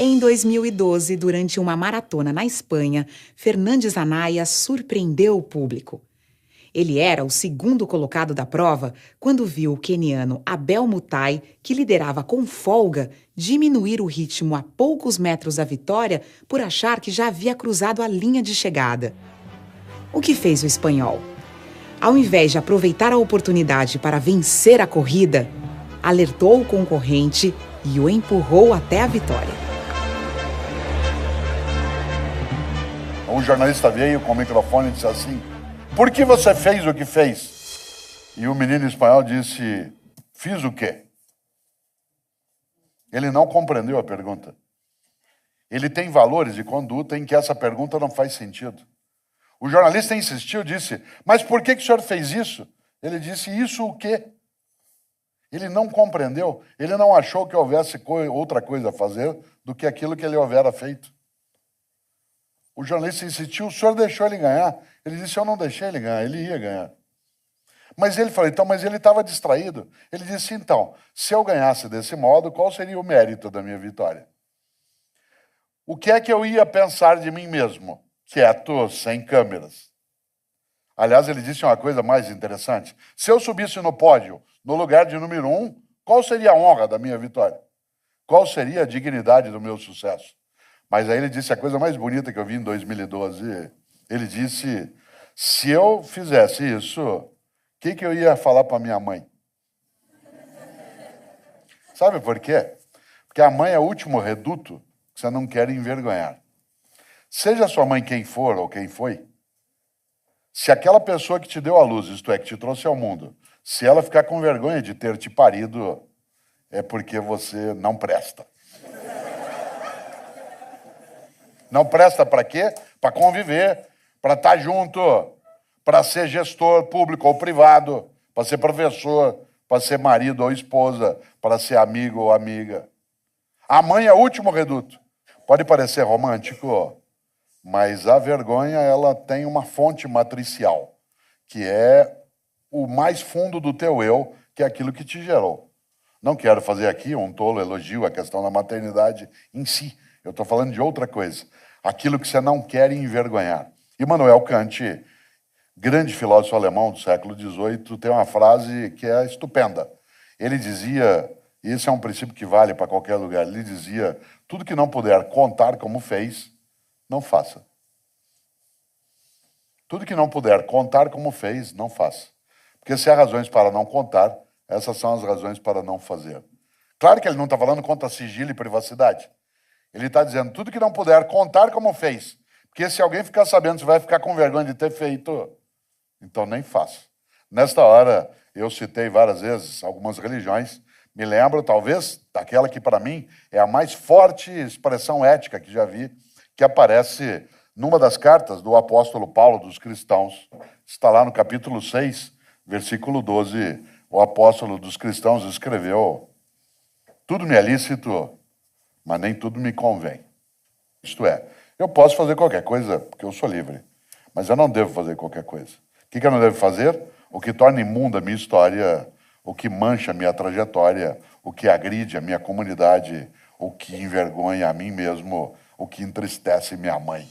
Em 2012, durante uma maratona na Espanha, Fernandes Anaya surpreendeu o público. Ele era o segundo colocado da prova quando viu o queniano Abel Mutai, que liderava com folga, diminuir o ritmo a poucos metros da vitória por achar que já havia cruzado a linha de chegada. O que fez o espanhol? Ao invés de aproveitar a oportunidade para vencer a corrida, alertou o concorrente e o empurrou até a vitória. Um jornalista veio com o microfone e disse assim: "Por que você fez o que fez?" E o menino espanhol disse: "Fiz o quê?" Ele não compreendeu a pergunta. Ele tem valores de conduta em que essa pergunta não faz sentido. O jornalista insistiu, disse: "Mas por que o senhor fez isso?" Ele disse: "Isso o quê?" Ele não compreendeu, ele não achou que houvesse outra coisa a fazer do que aquilo que ele houvera feito. O jornalista insistiu: "O senhor deixou ele ganhar?" Ele disse: "Eu não deixei ele ganhar, ele ia ganhar." Mas ele falou: "Então, mas ele estava distraído." Ele disse: "Então, se eu ganhasse desse modo, qual seria o mérito da minha vitória? O que é que eu ia pensar de mim mesmo, quieto, sem câmeras?" Aliás, ele disse uma coisa mais interessante: se eu subisse no pódio, no lugar de número 1, qual seria a honra da minha vitória? Qual seria a dignidade do meu sucesso? Mas aí ele disse a coisa mais bonita que eu vi em 2012. Ele disse: se eu fizesse isso, o que eu ia falar para minha mãe? Sabe por quê? Porque a mãe é o último reduto que você não quer envergonhar. Seja sua mãe quem for ou quem foi, se aquela pessoa que te deu a luz, isto é, que te trouxe ao mundo, se ela ficar com vergonha de ter te parido, é porque você não presta. Não presta para quê? Para conviver, para estar junto, para ser gestor público ou privado, para ser professor, para ser marido ou esposa, para ser amigo ou amiga. A mãe é o último reduto. Pode parecer romântico, mas a vergonha, ela tem uma fonte matricial, que é o mais fundo do teu eu, que é aquilo que te gerou. Não quero fazer aqui um tolo elogio à questão da maternidade em si. Eu estou falando de outra coisa. Aquilo que você não quer envergonhar. Immanuel Kant, grande filósofo alemão do século XVIII, tem uma frase que é estupenda. Ele dizia, e esse é um princípio que vale para qualquer lugar, ele dizia: tudo que não puder contar como fez, não faça. Tudo que não puder contar como fez, não faça. Porque se há razões para não contar, essas são as razões para não fazer. Claro que ele não está falando contra sigilo e privacidade. Ele está dizendo, tudo que não puder contar como fez. Porque se alguém ficar sabendo, você vai ficar com vergonha de ter feito, então nem faça. Nesta hora, eu citei várias vezes algumas religiões. Me lembro, talvez, daquela que para mim é a mais forte expressão ética que já vi, que aparece numa das cartas do apóstolo Paulo dos cristãos. Está lá no capítulo 6, versículo 12. O apóstolo dos cristãos escreveu: tudo me é lícito, mas nem tudo me convém. Isto é, eu posso fazer qualquer coisa, porque eu sou livre, mas eu não devo fazer qualquer coisa. O que eu não devo fazer? O que torna imunda a minha história, o que mancha a minha trajetória, o que agride a minha comunidade, o que envergonha a mim mesmo, o que entristece minha mãe.